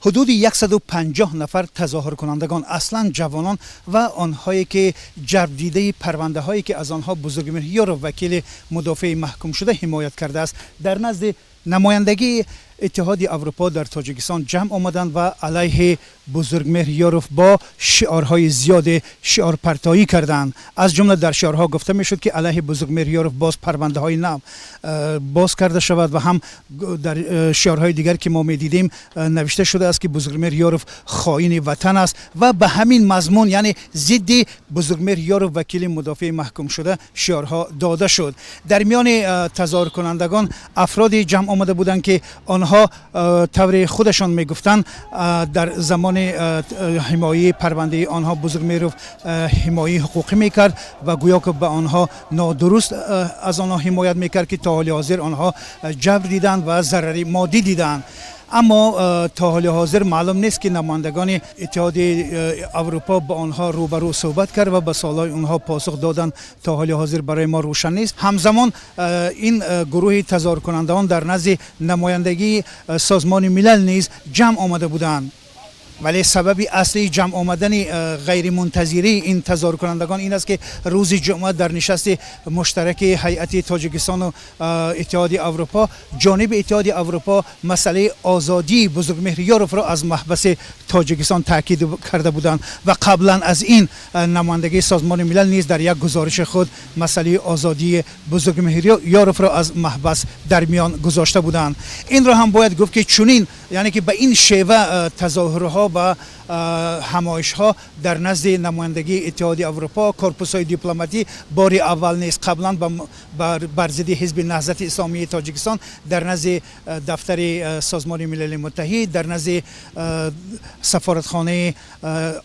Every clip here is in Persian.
حدود 150 نفر تظاهر کنندگان اصلا جوانان و آنهایی که جلب دیده پرونده هایی که از آنها بزرگمیر یاروف وکیل مدافع محکوم شده حمایت کرده است در نزد نمایندگی اتحاد اروپا در تاجیکستان جمع آمدند و علیه بزرگمهر یاروف با شعارهای زیاد شعار پرتایی کردند. از جمله در شعارها گفته میشد که علیه بزرگمهر یاروف باز پرونده های نو باز کرده شود و هم در شعارهای دیگر که ما میدیدیم نوشته شده است که بزرگمهر یاروف خائن وطن است و به همین مضمون یعنی ضد بزرگمهر یاروف وکیل مدافع محکوم شده شعارها داده شد. در میان تظاهر کنندگان افرادی جمع آمده بودند که آنها طور خودشان میگفتند در زمان حمایه پرونده آنها بزرگمهر حمایه حقوقی میکرد و گویا که به آنها نادرست از آنها حمایت میکرد که تا حال حاضر آنها جبر دیدند و ضرر مادی دیدند. اما تا حال حاضر معلوم نیست که نمایندگان اتحاد اروپا با آنها روبرو صحبت کرد و به سوالای آنها پاسخ دادن تا حال حاضر برای ما روشن نیست. همزمان این گروه تظاهر کنندگان در نزد نمایندگی سازمان ملل نیز جمع آمده بودند، ولی سبب اصلی جمع آمدن غیر منتظره این تظاهر کنندگان این است که روز جمعه در نشست مشترک هیئت تاجیکستان و اتحاد اروپا جانب اتحاد اروپا مسئله آزادی بزرگمهر یاروف را از محبس تاجیکستان تاکید کرده بودند و قبلا از این نمایندگی سازمان ملل نیز در یک گزارش خود مسئله آزادی بزرگمهر یاروف را از محبس در میان گذاشته بودند. این را هم باید گفت که چنین یعنی که به این شیوه تظاهرها و همایش ها در نزد نمایندگی اتحاد اروپا کورپوس های دیپلماتی بار اول نیست. قبلا بر ضد حزب نهضت اسلامی تاجیکستان در نزد دفتر سازمان ملل متحد، در نزد سفارتخانه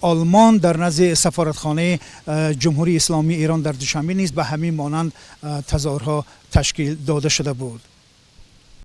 آلمان، در نزد سفارتخانه جمهوری اسلامی ایران در دوشنبه نیز به همین مانند تظاهرها تشکیل داده شده بود.